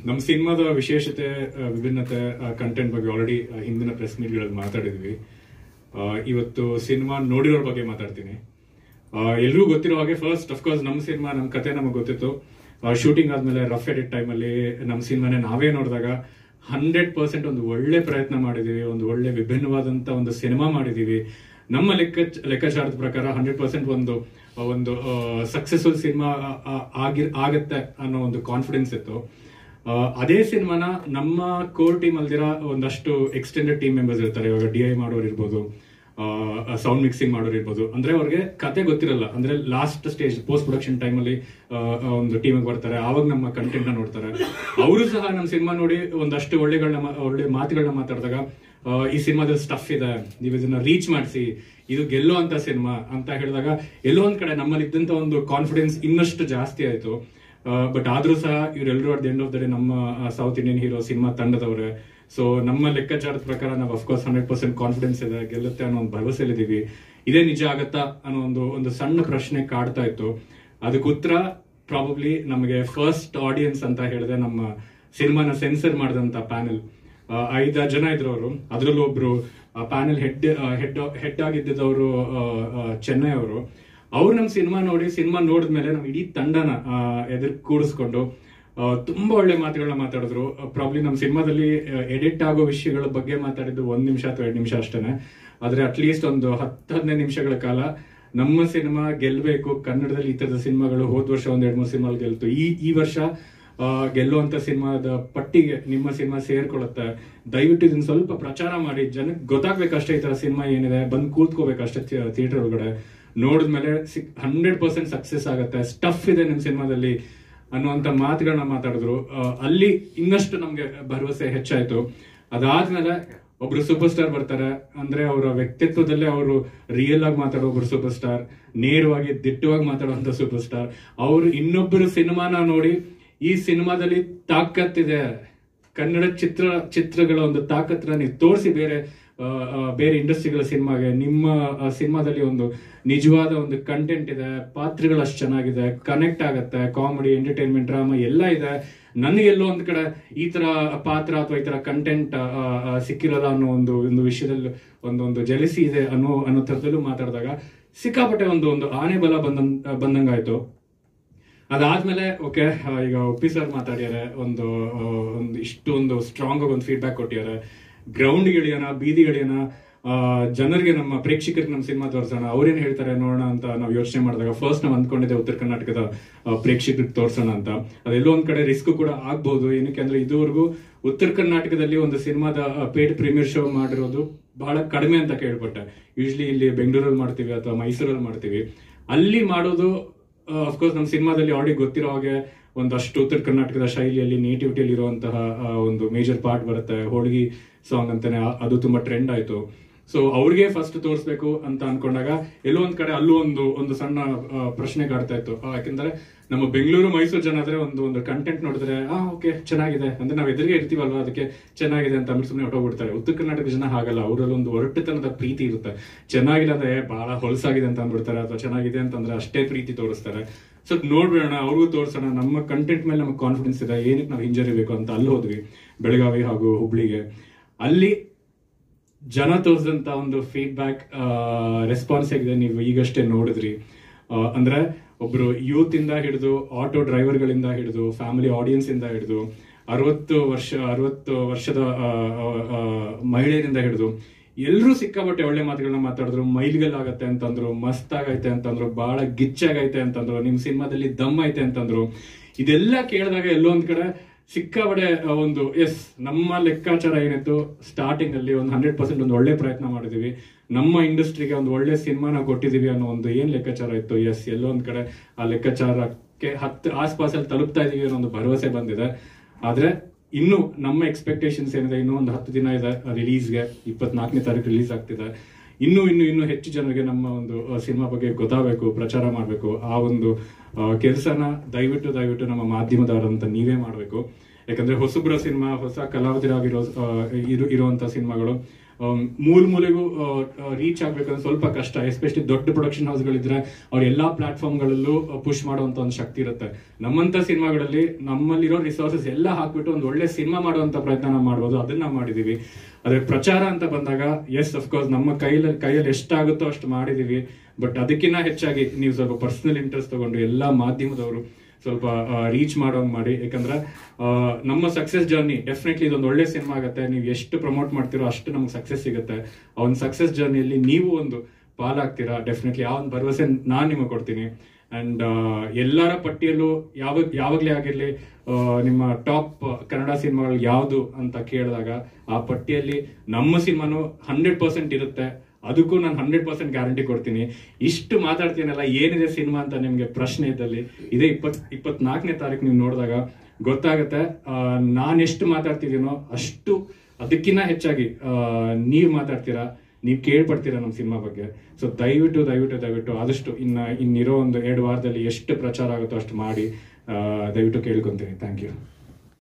ನಮ್ಮ ಸಿನಿಮಾದ ವಿಶೇಷತೆ, ವಿಭಿನ್ನತೆ, ಕಂಟೆಂಟ್ ಬಗ್ಗೆ ಆಲ್ರೆಡಿ ಹಿಂದಿನ ಪ್ರೆಸ್ ಮೀಟ್ಗಳಲ್ಲಿ ಮಾತಾಡಿದ್ವಿ. ಇವತ್ತು ಸಿನಿಮಾ ನೋಡಿರೋರ ಬಗ್ಗೆ ಮಾತಾಡ್ತೀನಿ. ಎಲ್ರಿಗೂ ಗೊತ್ತಿರೋ ಹಾಗೆ ಫಸ್ಟ್ ಅಫ್ಕೋರ್ಸ್ ನಮ್ಮ ಸಿನಿಮಾ, ನಮ್ಮ ಕತೆ ನಮಗೆ ಗೊತ್ತಿತ್ತು. ಶೂಟಿಂಗ್ ಆದ್ಮೇಲೆ ರಫ್ ಎಡಿಟ್ ಟೈಮಲ್ಲಿ ನಮ್ಮ ಸಿನಿಮಾನೇ ನಾವೇ ನೋಡಿದಾಗ 100% ಒಂದು ಒಳ್ಳೆ ಪ್ರಯತ್ನ ಮಾಡಿದೀವಿ, ಒಂದು ಒಳ್ಳೆ ವಿಭಿನ್ನವಾದಂತ ಒಂದು ಸಿನಿಮಾ ಮಾಡಿದೀವಿ. ನಮ್ಮ ಲೆಕ್ಕಾಚಾರದ ಪ್ರಕಾರ 100% ಒಂದು ಸಕ್ಸಸ್ಫುಲ್ ಸಿನಿಮಾ ಆಗತ್ತೆ ಅನ್ನೋ ಒಂದು ಕಾನ್ಫಿಡೆನ್ಸ್ ಇತ್ತು. ಅದೇ ಸಿನಿಮಾನ ನಮ್ಮ ಕೋರ್ ಟೀಮ್ ಅಲ್ದಿರ ಒಂದಷ್ಟು ಎಕ್ಸ್ಟೆಂಡೆಡ್ ಟೀಮ್ ಮೆಂಬರ್ಸ್ ಇರ್ತಾರೆ. ಇವಾಗ DI ಮಾಡೋರು ಇರ್ಬೋದು, ಸೌಂಡ್ ಮಿಕ್ಸಿಂಗ್ ಮಾಡೋರು ಇರ್ಬೋದು. ಅಂದ್ರೆ ಅವ್ರಿಗೆ ಕತೆ ಗೊತ್ತಿರಲ್ಲ. ಅಂದ್ರೆ last stage post production time ಅಲ್ಲಿ ಒಂದು ಟೀಮಿಗೆ ಬರ್ತಾರೆ, ಆವಾಗ ನಮ್ಮ ಕಂಟೆಂಟ್ ನ ನೋಡ್ತಾರೆ. ಅವರು ಸಹ ನಮ್ಮ ಸಿನಿಮಾ ನೋಡಿ ಒಂದಷ್ಟು ಒಳ್ಳೆ ಮಾತುಗಳನ್ನ ಮಾತಾಡಿದಾಗ, ಈ ಸಿನಿಮಾದಲ್ಲಿ ಸ್ಟಫ್ ಇದೆ, ನೀವು ಇದನ್ನ ರೀಚ್ ಮಾಡಿಸಿ, ಇದು ಗೆಲ್ಲೋ ಅಂತ ಸಿನಿಮಾ ಅಂತ ಹೇಳಿದಾಗ ಎಲ್ಲೋ ಒಂದ್ ಕಡೆ ನಮ್ಮಲ್ಲಿ ಇದ್ದಂತ ಒಂದು ಕಾನ್ಫಿಡೆನ್ಸ್ ಇನ್ನಷ್ಟು ಜಾಸ್ತಿ ಆಯ್ತು. ಬಟ್ ಆದ್ರೂ ಸಹ ಇವರೆಲ್ಲರೂ at the end of the day ನಮ್ಮ ಸೌತ್ ಇಂಡಿಯನ್ ಹೀರೋ ಸಿನಿಮಾ ತಂಡದವ್ರೆ. ಸೊ ನಮ್ಮ ಲೆಕ್ಕಾಚಾರದ ಪ್ರಕಾರ ನಾವು ಅಫ್ಕೋರ್ಸ್ 100% ಕಾನ್ಫಿಡೆನ್ಸ್ ಇದೆ, ಗೆಲ್ಲುತ್ತೆ ಅನ್ನೋ ಒಂದು ಭರವಸೆಲಿದ್ದೀವಿ. ಇದೇ ನಿಜ ಆಗತ್ತಾ ಅನ್ನೋ ಒಂದು ಸಣ್ಣ ಪ್ರಶ್ನೆ ಕಾಡ್ತಾ ಇತ್ತು. ಅದಕ್ಕೆ ಉತ್ತರ ಪ್ರಾಬಬ್ಲಿ ನಮಗೆ ಫಸ್ಟ್ ಆಡಿಯನ್ಸ್ ಅಂತ ಹೇಳಿದ್ರೆ ನಮ್ಮ ಸಿನಿಮಾನ ಸೆನ್ಸರ್ ಮಾಡಿದಂತ ಪ್ಯಾನೆಲ್. 5 ಜನ ಇದ್ರು ಅವರು. ಅದ್ರಲ್ಲೂ ಒಬ್ರು ಪ್ಯಾನೆಲ್ ಹೆಡ್ ಆಗಿದ್ದವರು ಚೆನ್ನೈ ಅವರು. ಅವ್ರು ನಮ್ಮ ಸಿನಿಮಾ ನೋಡಿದ್ಮೇಲೆ ನಾವು ಇಡೀ ತಂಡನ ಎದುರು ಕೂಡಿಸ್ಕೊಂಡು ತುಂಬಾ ಒಳ್ಳೆ ಮಾತುಗಳನ್ನ ಮಾತಾಡಿದ್ರು. ಪ್ರಾಬ್ಲಿ ನಮ್ಮ ಸಿನಿಮಾದಲ್ಲಿ ಎಡಿಟ್ ಆಗೋ ವಿಷಯಗಳ ಬಗ್ಗೆ ಮಾತಾಡಿದ್ದು 1 ನಿಮಿಷ ಅಥವಾ 2 ನಿಮಿಷ ಅಷ್ಟೇನೆ. ಆದ್ರೆ ಅಟ್ಲೀಸ್ಟ್ ಒಂದು 10-15 ನಿಮಿಷಗಳ ಕಾಲ ನಮ್ಮ ಸಿನಿಮಾ ಗೆಲ್ಬೇಕು, ಕನ್ನಡದಲ್ಲಿ ಈ ತರದ ಸಿನಿಮಾಗಳು ಹೋದ ವರ್ಷ 1-2-3 ಸಿನಿಮಾ ಗೆಲ್ತು, ಈ ವರ್ಷ ಗೆಲ್ಲುವಂತ ಸಿನಿಮಾದ ಪಟ್ಟಿಗೆ ನಿಮ್ಮ ಸಿನಿಮಾ ಸೇರ್ಕೊಳ್ಳುತ್ತೆ. ದಯವಿಟ್ಟು ಇದನ್ನ ಸ್ವಲ್ಪ ಪ್ರಚಾರ ಮಾಡಿ, ಜನಕ್ಕೆ ಗೊತ್ತಾಗ್ಬೇಕಷ್ಟೇ ಈ ತರ ಸಿನಿಮಾ ಏನಿದೆ, ಬಂದು ಕೂತ್ಕೋಬೇಕಷ್ಟೇ ಥಿಯೇಟರ್ ಒಳಗಡೆ. ನೋಡಿದ್ಮೇಲೆ 100% ಸಕ್ಸಸ್ ಆಗತ್ತೆ, ಸ್ಟಫ್ ಇದೆ ನಿಮ್ ಸಿನಿಮಾದಲ್ಲಿ ಅನ್ನುವಂತ ಮಾತುಗಳನ್ನ ಮಾತಾಡಿದ್ರು. ಅಲ್ಲಿ ಇನ್ನಷ್ಟು ನಮ್ಗೆ ಭರವಸೆ ಹೆಚ್ಚಾಯ್ತು. ಅದಾದ್ಮೇಲೆ ಒಬ್ರು ಸೂಪರ್ ಸ್ಟಾರ್ ಬರ್ತಾರೆ. ಅಂದ್ರೆ ಅವರ ವ್ಯಕ್ತಿತ್ವದಲ್ಲೇ ಅವರು ರಿಯಲ್ ಆಗಿ ಮಾತಾಡೋ ಒಬ್ರು ಸೂಪರ್ ಸ್ಟಾರ್, ನೇರವಾಗಿ ದಿಟ್ಟವಾಗಿ ಮಾತಾಡುವಂತ ಸೂಪರ್ ಸ್ಟಾರ್. ಅವರು ಇನ್ನೊಬ್ಬರು ಸಿನಿಮಾನ ನೋಡಿ ಈ ಸಿನಿಮಾದಲ್ಲಿ ತಾಕತ್ತಿದೆ, ಕನ್ನಡ ಚಿತ್ರಗಳ ಒಂದು ತಾಕತ್ತನ್ನ ನೀವು ತೋರಿಸಿ ಬೇರೆ ಇಂಡಸ್ಟ್ರಿಗಳ ಸಿನಿಮಾಗೆ. ನಿಮ್ಮ ಸಿನಿಮಾದಲ್ಲಿ ಒಂದು ನಿಜವಾದ ಒಂದು ಕಂಟೆಂಟ್ ಇದೆ, ಪಾತ್ರಗಳು ಅಷ್ಟು ಚೆನ್ನಾಗಿದೆ, ಕನೆಕ್ಟ್ ಆಗತ್ತೆ, ಕಾಮಿಡಿ, ಎಂಟರ್ಟೈನ್ಮೆಂಟ್, ಡ್ರಾಮಾ ಎಲ್ಲ ಇದೆ. ನನಗೆಲ್ಲೋ ಒಂದ್ ಕಡೆ ಈ ತರ ಪಾತ್ರ ಅಥವಾ ಈ ತರ ಕಂಟೆಂಟ್ ಸಿಕ್ಕಿರಲ್ಲ ಅನ್ನೋ ಒಂದು ವಿಷಯದಲ್ಲಿ ಒಂದು ಜೆಲಸಿ ಇದೆ ಅನ್ನೋ ಥರದಲ್ಲೂ ಮಾತಾಡಿದಾಗ ಸಿಕ್ಕಾಪಟ್ಟೆ ಒಂದು ಆನೆ ಬಲ ಬಂದಂಗಾಯ್ತು. ಅದಾದ್ಮೇಲೆ ಓಕೆ, ಈಗ ಒಪ್ಪಿ ಸರ್ ಮಾತಾಡ್ಯಾರೆ, ಒಂದು ಸ್ಟ್ರಾಂಗ್ ಆಗಿ ಒಂದು ಫೀಡ್ಬ್ಯಾಕ್ ಕೊಟ್ಟಿದ್ದಾರೆ. ಗ್ರೌಂಡ್ಗೆ ಇಳಿಯೋಣ, ಬೀದಿಗೆ ಇಳಿಯೋಣ, ಜನರಿಗೆ, ನಮ್ಮ ಪ್ರೇಕ್ಷಕರಿಗೆ ನಮ್ಮ ಸಿನಿಮಾ ತೋರಿಸೋಣ, ಅವ್ರೇನ್ ಹೇಳ್ತಾರೆ ನೋಡೋಣ ಅಂತ ನಾವು ಯೋಚನೆ ಮಾಡಿದಾಗ ಫಸ್ಟ್ ನಾವು ಅಂದ್ಕೊಂಡಿದ್ದೆ ಉತ್ತರ ಕರ್ನಾಟಕದ ಪ್ರೇಕ್ಷಕರಿಗೆ ತೋರಿಸೋಣ ಅಂತ. ಅದೆಲ್ಲೋ ಒಂದ್ ಕಡೆ ರಿಸ್ಕ್ ಕೂಡ ಆಗ್ಬಹುದು. ಏನಕ್ಕೆ ಅಂದ್ರೆ ಇದುವರೆಗೂ ಉತ್ತರ ಕರ್ನಾಟಕದಲ್ಲಿ ಒಂದು ಸಿನಿಮಾದ ಪೇಡ್ ಪ್ರೀಮಿಯರ್ ಶೋ ಮಾಡಿರೋದು ಬಹಳ ಕಡಿಮೆ ಅಂತ ಕೇಳ್ಪಟ್ಟೆ. ಯೂಶ್ವಲಿ ಇಲ್ಲಿ ಬೆಂಗಳೂರಲ್ಲಿ ಮಾಡ್ತೀವಿ ಅಥವಾ ಮೈಸೂರಲ್ಲಿ ಮಾಡ್ತೀವಿ. ಅಲ್ಲಿ ಮಾಡೋದು ಅಫ್ಕೋರ್ಸ್ ನಮ್ಮ ಸಿನಿಮಾದಲ್ಲಿ ಆಲ್ರೆಡಿ ಗೊತ್ತಿರೋ ಹಾಗೆ ಒಂದಷ್ಟು ಉತ್ತರ ಕರ್ನಾಟಕದ ಶೈಲಿಯಲ್ಲಿ, ನೇಟಿವಿಟಿಯಲ್ಲಿ ಇರುವಂತಹ ಒಂದು ಮೇಜರ್ ಪಾರ್ಟ್ ಬರುತ್ತೆ. ಹೋಳಿಗೆ ಸಾಂಗ್ ಅಂತಾನೆ ಅದು ತುಂಬಾ ಟ್ರೆಂಡ್ ಆಯ್ತು. ಸೊ ಅವ್ರಿಗೆ ಫಸ್ಟ್ ತೋರಿಸ್ಬೇಕು ಅಂತ ಅನ್ಕೊಂಡಾಗ ಎಲ್ಲೋ ಒಂದ್ ಕಡೆ ಅಲ್ಲೂ ಒಂದು ಸಣ್ಣ ಪ್ರಶ್ನೆ ಕಾಡ್ತಾ ಇತ್ತು. ಯಾಕಂದ್ರೆ ನಮ್ಮ ಬೆಂಗಳೂರು ಮೈಸೂರು ಜನ ಆದ್ರೆ ಒಂದು ಕಂಟೆಂಟ್ ನೋಡಿದ್ರೆ ಓಕೆ ಚೆನ್ನಾಗಿದೆ ಅಂದ್ರೆ ನಾವ್ ಎದುರಿಗೆ ಇರ್ತೀವಲ್ವಾ, ಅದಕ್ಕೆ ಚೆನ್ನಾಗಿದೆ ಅಂತ ಅಂದ್ಬಿಟ್ಟು ಸುಮ್ಮನೆ ಹೊಟ್ಟೋಗ್ಬಿಡ್ತಾರೆ. ಉತ್ತರ ಕರ್ನಾಟಕ ಜನ ಹಾಗಲ್ಲ, ಅವರಲ್ಲಿ ಒಂದು ಒರಟುತನದ ಪ್ರೀತಿ ಇರುತ್ತೆ. ಚೆನ್ನಾಗಿಲ್ಲ ಅಂದ್ರೆ ಬಹಳ ಹೊಲಸಾಗಿದೆ ಅಂತ ಅಂದ್ಬಿಡ್ತಾರೆ, ಅಥವಾ ಚೆನ್ನಾಗಿದೆ ಅಂತಂದ್ರೆ ಅಷ್ಟೇ ಪ್ರೀತಿ ತೋರಿಸ್ತಾರೆ. ಸೊ ನೋಡ್ಬಿಡೋಣ, ಅವ್ರಿಗೂ ತೋರಿಸೋಣ, ನಮ್ಮ ಕಂಟೆಂಟ್ ಮೇಲೆ ನಮಗೆ ಕಾನ್ಫಿಡೆನ್ಸ್ ಇದೆ, ಏನಕ್ಕೆ ನಾವು ಹಿಂಜರಿಬೇಕು ಅಂತ ಅಲ್ಲಿ ಹೋದ್ವಿ, ಬೆಳಗಾವಿ ಹಾಗೂ ಹುಬ್ಳಿಗೆ. ಅಲ್ಲಿ ಜನ ತೋರಿಸಿದಂತ ಒಂದು ಫೀಡ್ಬ್ಯಾಕ್ ರೆಸ್ಪಾನ್ಸ್ ಆಗಿದೆ, ನೀವು ಈಗಷ್ಟೇ ನೋಡಿದ್ರಿ. ಅಂದ್ರೆ ಒಬ್ರು ಯೂತ್ ಇಂದ ಹಿಡಿದು, ಆಟೋ ಡ್ರೈವರ್ಗಳಿಂದ ಹಿಡಿದು, ಫ್ಯಾಮಿಲಿ ಆಡಿಯನ್ಸ್ ಇಂದ ಹಿಡಿದು, 60 ವರ್ಷದ ಮಹಿಳೆಯರಿಂದ ಹಿಡಿದು ಎಲ್ರೂ ಸಿಕ್ಕಾಪಟ್ಟೆ ಒಳ್ಳೆ ಮಾತುಗಳನ್ನ ಮಾತಾಡಿದ್ರು. ಮೈಲ್ಗಲ್ಲಾಗತ್ತೆ ಅಂತಂದ್ರು, ಮಸ್ತ್ ಆಗೈತೆ ಅಂತಂದ್ರು, ಬಹಳ ಗಿಚ್ಚಾಗೈತೆ ಅಂತಂದ್ರು, ನಿಮ್ ಸಿನಿಮಾದಲ್ಲಿ ದಮ್ ಐತೆ ಅಂತಂದ್ರು. ಇದೆಲ್ಲ ಕೇಳಿದಾಗ ಎಲ್ಲೋ ಒಂದ್ ಕಡೆ ಸಿಕ್ಕಾಪಟ್ಟೆ ನಮ್ಮ ಲೆಕ್ಕಾಚಾರ ಏನಿತ್ತು ಸ್ಟಾರ್ಟಿಂಗ್ ಅಲ್ಲಿ 100% ಒಂದು ಒಳ್ಳೆ ಪ್ರಯತ್ನ ಮಾಡಿದೀವಿ, ನಮ್ಮ ಇಂಡಸ್ಟ್ರಿಗೆ ಒಂದು ಒಳ್ಳೆ ಸಿನಿಮಾನ ಕೊಟ್ಟಿದೀವಿ ಅನ್ನೋ ಏನ್ ಲೆಕ್ಕಾಚಾರ ಇತ್ತು. ಎಲ್ಲೋ ಒಂದ್ ಕಡೆ ಆ ಲೆಕ್ಕಾಚಾರಕ್ಕೆ 10 ಆಸ್ಪಾಸಲ್ಲಿ ತಲುಪ್ತಾ ಇದೀವಿ ಅನ್ನೋ ಒಂದು ಭರವಸೆ ಬಂದಿದೆ. ಆದ್ರೆ ಇನ್ನು ನಮ್ಮ ಎಕ್ಸ್ಪೆಕ್ಟೇಷನ್ಸ್ ಏನಿದೆ, ಇನ್ನೂ ಒಂದು 10 ದಿನ ಇದೆ ರಿಲೀಸ್ಗೆ. 24ನೇ ತಾರೀಕು ರಿಲೀಸ್ ಆಗ್ತಿದೆ. ಇನ್ನು ಹೆಚ್ಚು ಜನರಿಗೆ ನಮ್ಮ ಒಂದು ಸಿನಿಮಾ ಬಗ್ಗೆ ಗೊತ್ತಾಗಬೇಕು, ಪ್ರಚಾರ ಮಾಡಬೇಕು. ಆ ಒಂದು ಕೆಲಸನ ದಯವಿಟ್ಟು ನಮ್ಮ ಮಾಧ್ಯಮದವರಂತ ನೀವೇ ಮಾಡಬೇಕು. ಯಾಕಂದ್ರೆ ಹೊಸಬ್ರ ಸಿನಿಮಾ, ಹೊಸ ಕಲಾವಿದರಾಗಿರೋ ಇರುವಂತ ಸಿನಿಮಾಗಳು ಮೂಲೆಗೂ ರೀಚ್ ಆಗ್ಬೇಕಂದ್ರೆ ಸ್ವಲ್ಪ ಕಷ್ಟ. ಎಸ್ಪೆಷಲಿ ದೊಡ್ಡ ಪ್ರೊಡಕ್ಷನ್ ಹೌಸ್ಗಳಿದ್ರೆ ಅವ್ರ ಎಲ್ಲಾ ಪ್ಲಾಟ್ಫಾರ್ಮ್ಗಳಲ್ಲೂ ಪುಷ್ ಮಾಡುವಂತ ಒಂದು ಶಕ್ತಿ ಇರುತ್ತೆ. ನಮ್ಮಂತ ಸಿನಿಮಾಗಳಲ್ಲಿ ನಮ್ಮಲ್ಲಿರೋ ರಿಸೋರ್ಸಸ್ ಎಲ್ಲ ಹಾಕ್ಬಿಟ್ಟು ಒಂದು ಒಳ್ಳೆ ಸಿನಿಮಾ ಮಾಡುವಂತ ಪ್ರಯತ್ನ ನಾವು ಮಾಡ್ಬೋದು. ಅದನ್ನ ನಾವು ಮಾಡಿದೀವಿ. ಅದೇ ಪ್ರಚಾರ ಅಂತ ಬಂದಾಗ ಎಸ್ ಅಫ್ಕೋರ್ಸ್ ನಮ್ಮ ಕೈಯಲ್ಲಿ ಎಷ್ಟಾಗುತ್ತೋ ಅಷ್ಟು ಮಾಡಿದೀವಿ. ಬಟ್ ಅದಕ್ಕಿಂತ ಹೆಚ್ಚಾಗಿ ನೀವು ಸ್ವಲ್ಪ ಪರ್ಸನಲ್ ಇಂಟ್ರೆಸ್ಟ್ ತಗೊಂಡು ಎಲ್ಲಾ ಮಾಧ್ಯಮದವರು ಸ್ವಲ್ಪ ರೀಚ್ ಮಾಡೋಂಗ್ ಮಾಡಿ. ಯಾಕಂದ್ರೆ ನಮ್ಮ ಸಕ್ಸಸ್ ಜರ್ನಿ ಡೆಫಿನೆಟ್ಲಿ ಇದೊಂದು ಒಳ್ಳೆ ಸಿನಿಮಾ ಆಗುತ್ತೆ. ನೀವು ಎಷ್ಟು ಪ್ರಮೋಟ್ ಮಾಡ್ತೀರೋ ಅಷ್ಟು ನಮ್ಗೆ ಸಕ್ಸಸ್ ಸಿಗುತ್ತೆ. ಆ ಒಂದು ಸಕ್ಸಸ್ ಜರ್ನಿಯಲ್ಲಿ ನೀವು ಒಂದು ಪಾಲಾಗ್ತೀರಾ ಡೆಫಿನೆಟ್ಲಿ. ಆ ಒಂದು ಭರವಸೆ ನಾನು ನಿಮಗೆ ಕೊಡ್ತೀನಿ. ಅಂಡ್ ಎಲ್ಲರ ಪಟ್ಟಿಯಲ್ಲೂ ಯಾವಾಗಲೇ ಆಗಿರ್ಲಿ ನಿಮ್ಮ ಟಾಪ್ ಕನ್ನಡ ಸಿನಿಮಾಗಳು ಯಾವುದು ಅಂತ ಕೇಳಿದಾಗ ಆ ಪಟ್ಟಿಯಲ್ಲಿ ನಮ್ಮ ಸಿನಿಮಾನು 100% ಇರುತ್ತೆ. ಅದಕ್ಕೂ ನಾನು 100% ಗ್ಯಾರಂಟಿ ಕೊಡ್ತೀನಿ. ಇಷ್ಟು ಮಾತಾಡ್ತೀನಲ್ಲ, ಏನಿದೆ ಸಿನಿಮಾ ಅಂತ ನಿಮ್ಗೆ ಪ್ರಶ್ನೆ ಇದ್ದಲ್ಲಿ ಇದೇ 24ನೇ ತಾರೀಕು ನೀವು ನೋಡಿದಾಗ ಗೊತ್ತಾಗತ್ತೆ. ನಾನು ಎಷ್ಟು ಮಾತಾಡ್ತಿದ್ದೀನೋ ಅಷ್ಟು ಅದಕ್ಕಿಂತ ಹೆಚ್ಚಾಗಿ ನೀವು ಮಾತಾಡ್ತೀರಾ, ನೀವು ಕೇಳ್ಪಡ್ತೀರಾ ನಮ್ಮ ಸಿನಿಮಾ ಬಗ್ಗೆ. ಸೊ ದಯವಿಟ್ಟು ಆದಷ್ಟು ಇನ್ನಿರೋ ಒಂದು 2 ವಾರದಲ್ಲಿ ಎಷ್ಟು ಪ್ರಚಾರ ಆಗುತ್ತೋ ಅಷ್ಟು ಮಾಡಿ ದಯವಿಟ್ಟು ಕೇಳ್ಕೊಂತೀನಿ. Thank you.